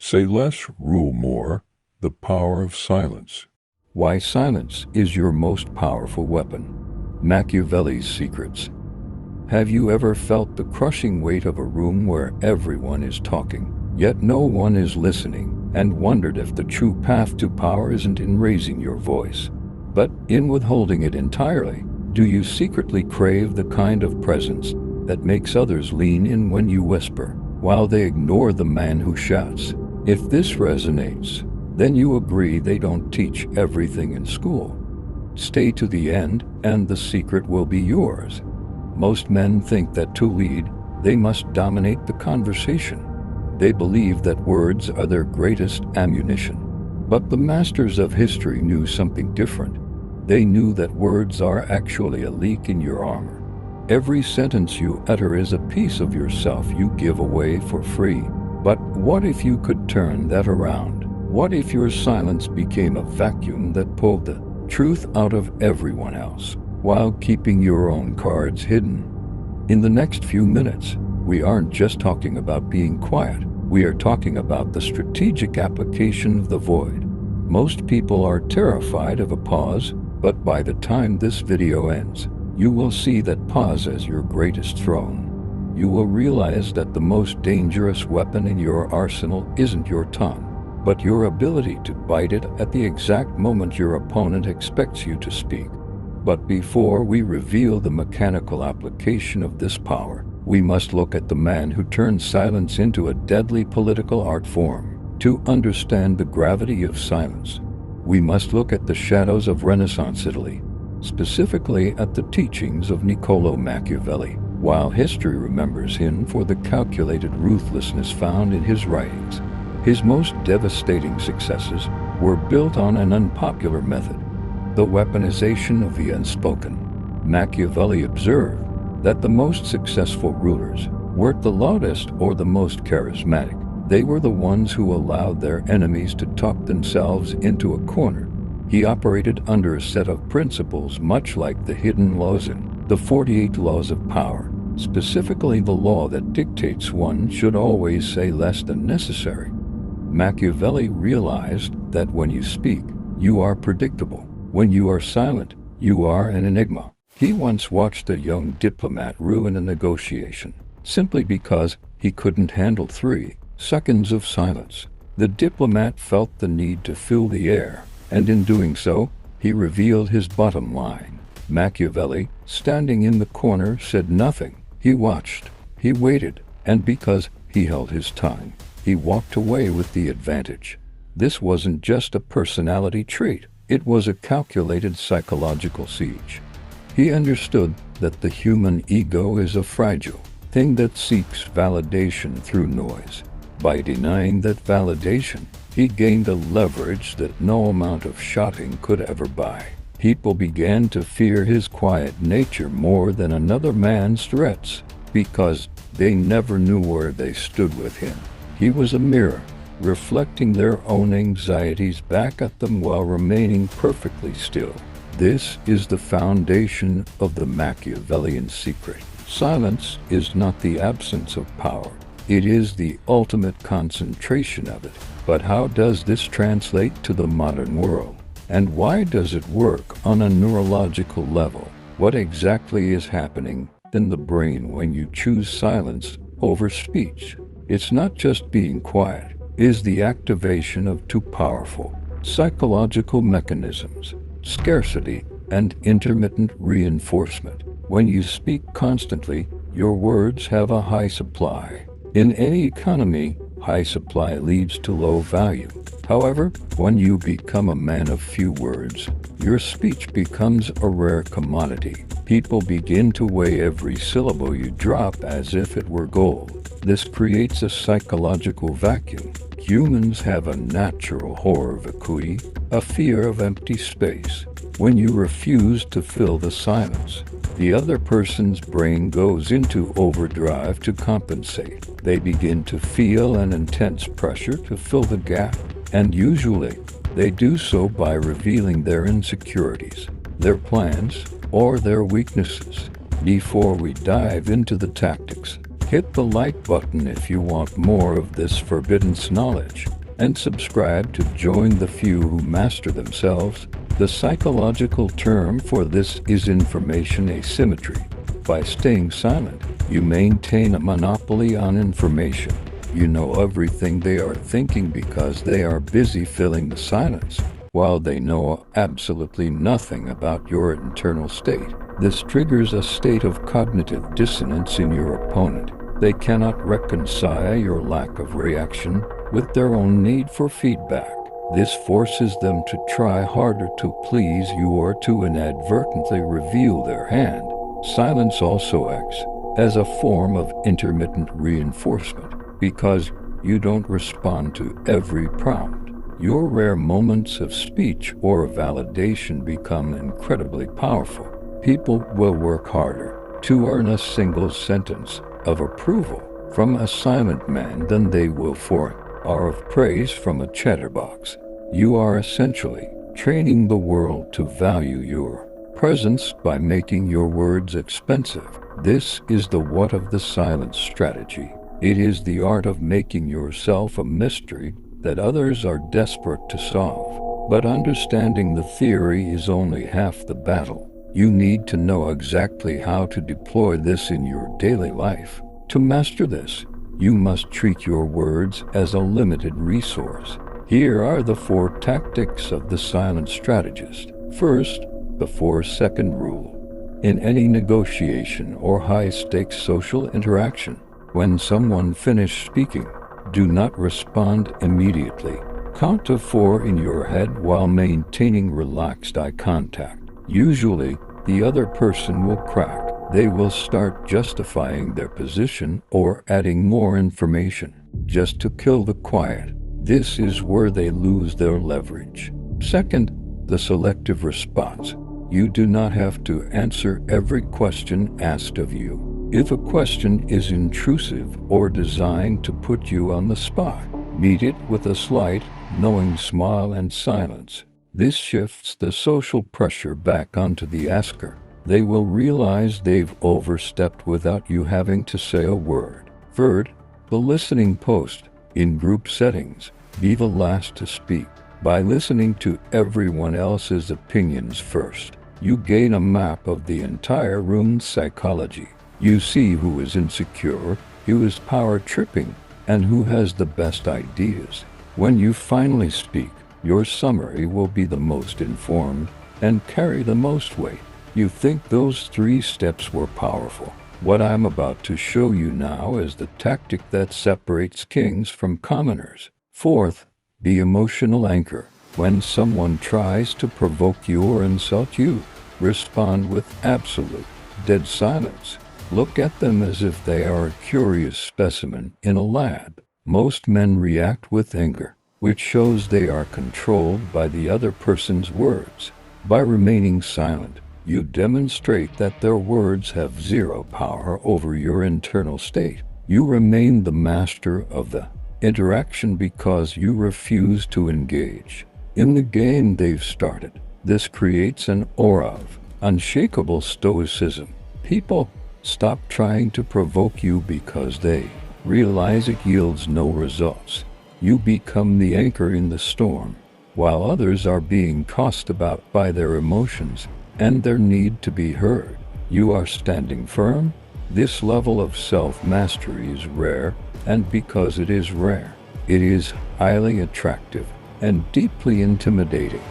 Say less, rule more. The power of silence. Why silence is your most powerful weapon. Machiavelli's secrets. Have you ever felt the crushing weight of a room where everyone is talking, yet no one is listening, and wondered if the true path to power isn't in raising your voice, but in withholding it entirely? Do you secretly crave the kind of presence that makes others lean in when you whisper, while they ignore the man who shouts? If this resonates, then you agree they don't teach everything in school. Stay to the end, and the secret will be yours. Most men think that to lead, they must dominate the conversation. They believe that words are their greatest ammunition. But the masters of history knew something different. They knew that words are actually a leak in your armor. Every sentence you utter is a piece of yourself you give away for free. But what if you could turn that around? What if your silence became a vacuum that pulled the truth out of everyone else, while keeping your own cards hidden? In the next few minutes, we aren't just talking about being quiet. We are talking about the strategic application of the void. Most people are terrified of a pause, but by the time this video ends, you will see that pause as your greatest throne. You will realize that the most dangerous weapon in your arsenal isn't your tongue, but your ability to bite it at the exact moment your opponent expects you to speak. But before we reveal the mechanical application of this power, we must look at the man who turned silence into a deadly political art form. To understand the gravity of silence, we must look at the shadows of Renaissance Italy, specifically at the teachings of Niccolò Machiavelli. While history remembers him for the calculated ruthlessness found in his writings, his most devastating successes were built on an unpopular method: the weaponization of the unspoken. Machiavelli observed that the most successful rulers weren't the loudest or the most charismatic. They were the ones who allowed their enemies to talk themselves into a corner. He operated under a set of principles much like the hidden laws in the 48 Laws of Power, specifically the law that dictates one should always say less than necessary. Machiavelli realized that when you speak, you are predictable. When you are silent, you are an enigma. He once watched a young diplomat ruin a negotiation simply because he couldn't handle 3 seconds of silence. The diplomat felt the need to fill the air, and in doing so, he revealed his bottom line. Machiavelli, standing in the corner, said nothing. He watched, he waited, and because he held his tongue, he walked away with the advantage. This wasn't just a personality trait, it was a calculated psychological siege. He understood that the human ego is a fragile thing that seeks validation through noise. By denying that validation, he gained a leverage that no amount of shouting could ever buy. People began to fear his quiet nature more than another man's threats, because they never knew where they stood with him. He was a mirror, reflecting their own anxieties back at them while remaining perfectly still. This is the foundation of the Machiavellian secret. Silence is not the absence of power. It is the ultimate concentration of it. But how does this translate to the modern world? And why does it work on a neurological level? What exactly is happening in the brain when you choose silence over speech? It's not just being quiet. It is the activation of 2 powerful psychological mechanisms: scarcity and intermittent reinforcement. When you speak constantly, your words have a high supply. In any economy, high supply leads to low value. However, when you become a man of few words, your speech becomes a rare commodity. People begin to weigh every syllable you drop as if it were gold. This creates a psychological vacuum. Humans have a natural horror vacui, a fear of empty space. When you refuse to fill the silence, the other person's brain goes into overdrive to compensate. They begin to feel an intense pressure to fill the gap, and usually they do so by revealing their insecurities, their plans, or their weaknesses. Before we dive into the tactics, Hit the like button if you want more of this forbidden knowledge, and subscribe to join the few who master themselves. The psychological term for this is information asymmetry. By staying silent, you maintain a monopoly on information. You know everything they are thinking because they are busy filling the silence, while they know absolutely nothing about your internal state. This triggers a state of cognitive dissonance in your opponent. They cannot reconcile your lack of reaction with their own need for feedback. This forces them to try harder to please you or to inadvertently reveal their hand. Silence also acts as a form of intermittent reinforcement because you don't respond to every prompt. Your rare moments of speech or validation become incredibly powerful. People will work harder to earn a single sentence of approval from a silent man than they will for or of praise from a chatterbox. You are essentially training the world to value your presence by making your words expensive. This is the what of the silence strategy. It is the art of making yourself a mystery that others are desperate to solve. But understanding the theory is only half the battle. You need to know exactly how to deploy this in your daily life. To master this, you must treat your words as a limited resource. Here are the 4 tactics of the silent strategist. First, the 4-second rule. In any negotiation or high-stakes social interaction, when someone finishes speaking, do not respond immediately. Count to 4 in your head while maintaining relaxed eye contact. Usually, the other person will crack. They will start justifying their position or adding more information just to kill the quiet. This is where they lose their leverage. Second, the selective response. You do not have to answer every question asked of you. If a question is intrusive or designed to put you on the spot, meet it with a slight, knowing smile and silence. This shifts the social pressure back onto the asker. They will realize they've overstepped without you having to say a word. Third, the listening post. In group settings, be the last to speak. By listening to everyone else's opinions first, you gain a map of the entire room's psychology. You see who is insecure, who is power-tripping, and who has the best ideas. When you finally speak, your summary will be the most informed and carry the most weight. You think those 3 steps were powerful. What I'm about to show you now is the tactic that separates kings from commoners. Fourth, the emotional anchor. When someone tries to provoke you or insult you, respond with absolute, dead silence. Look at them as if they are a curious specimen in a lab. Most men react with anger, which shows they are controlled by the other person's words. By remaining silent, you demonstrate that their words have zero power over your internal state. You remain the master of the interaction because you refuse to engage in the game they've started. This creates an aura of unshakable stoicism. People stop trying to provoke you because they realize it yields no results. You become the anchor in the storm, while others are being tossed about by their emotions and their need to be heard. You are standing firm. This level of self-mastery is rare, and because it is rare, it is highly attractive and deeply intimidating.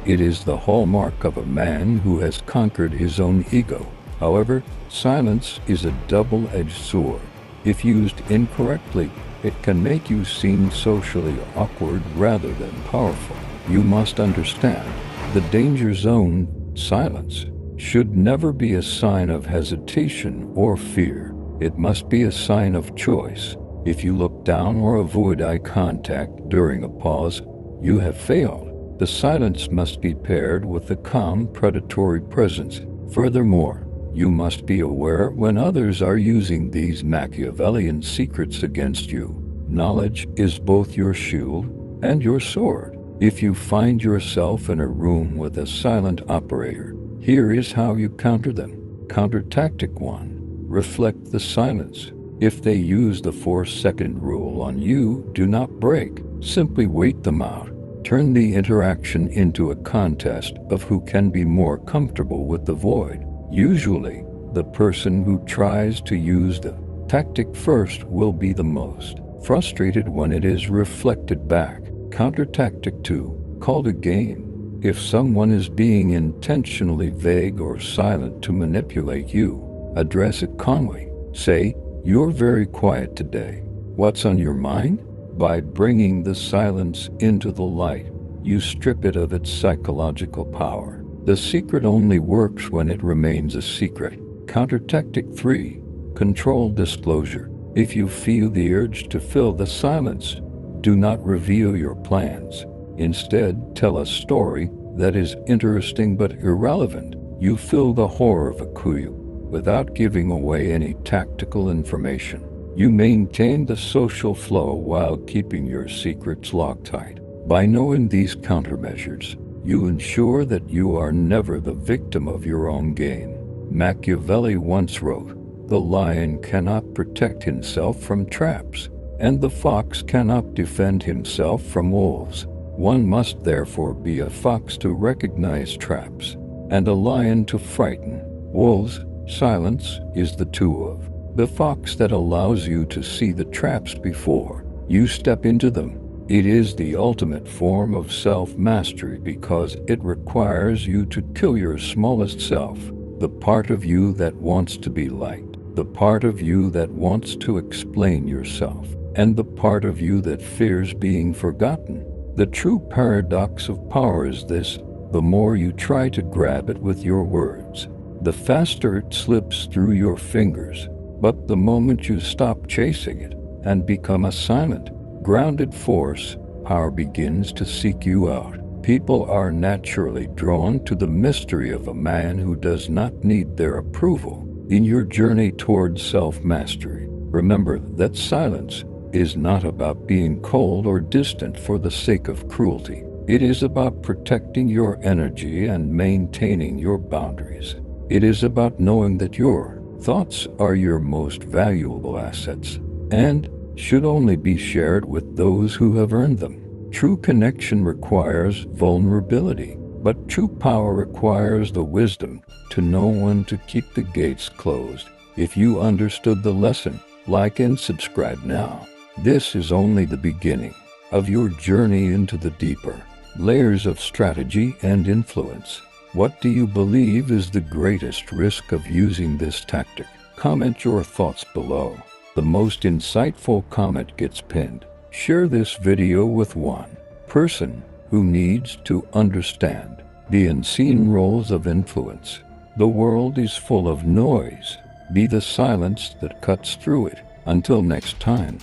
It is the hallmark of a man who has conquered his own ego. However, silence is a double-edged sword. If used incorrectly, it can make you seem socially awkward rather than powerful. You must understand, the danger zone, silence, should never be a sign of hesitation or fear. It must be a sign of choice. If you look down or avoid eye contact during a pause, you have failed. The silence must be paired with a calm, predatory presence. Furthermore, you must be aware when others are using these Machiavellian secrets against you. Knowledge is both your shield and your sword. If you find yourself in a room with a silent operator, here is how you counter them. Counter tactic 1. Reflect the silence. If they use the 4-second rule on you, do not break. Simply wait them out. Turn the interaction into a contest of who can be more comfortable with the void. Usually, the person who tries to use the tactic first will be the most frustrated when it is reflected back. Counter tactic 2, called a game. If someone is being intentionally vague or silent to manipulate you, address it calmly. Say, "You're very quiet today. What's on your mind?" By bringing the silence into the light, you strip it of its psychological power. The secret only works when it remains a secret. Counter tactic 3, controlled disclosure. If you feel the urge to fill the silence, do not reveal your plans. Instead, tell a story that is interesting but irrelevant. You fill the horror vacuum without giving away any tactical information. You maintain the social flow while keeping your secrets locktight. By knowing these countermeasures, you ensure that you are never the victim of your own game. Machiavelli once wrote, "The lion cannot protect himself from traps, and the fox cannot defend himself from wolves. One must therefore be a fox to recognize traps, and a lion to frighten wolves. Silence is the tool of the fox that allows you to see the traps before you step into them. It is the ultimate form of self-mastery because it requires you to kill your smallest self, the part of you that wants to be liked, the part of you that wants to explain yourself, and the part of you that fears being forgotten. The true paradox of power is this: the more you try to grab it with your words, the faster it slips through your fingers. But the moment you stop chasing it and become a silent, grounded force, power begins to seek you out. People are naturally drawn to the mystery of a man who does not need their approval. In your journey towards self-mastery, remember that silence is not about being cold or distant for the sake of cruelty. It is about protecting your energy and maintaining your boundaries. It is about knowing that your thoughts are your most valuable assets and should only be shared with those who have earned them. True connection requires vulnerability, but true power requires the wisdom to know when to keep the gates closed. If you understood the lesson, like and subscribe now. This is only the beginning of your journey into the deeper layers of strategy and influence. What do you believe is the greatest risk of using this tactic? Comment your thoughts below. The most insightful comment gets pinned. Share this video with one person who needs to understand the unseen roles of influence. The world is full of noise. Be the silence that cuts through it. Until next time.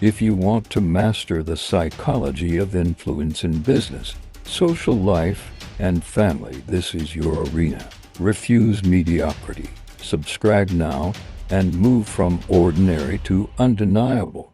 If you want to master the psychology of influence in business, social life, and family, this is your arena. Refuse mediocrity. Subscribe now and move from ordinary to undeniable.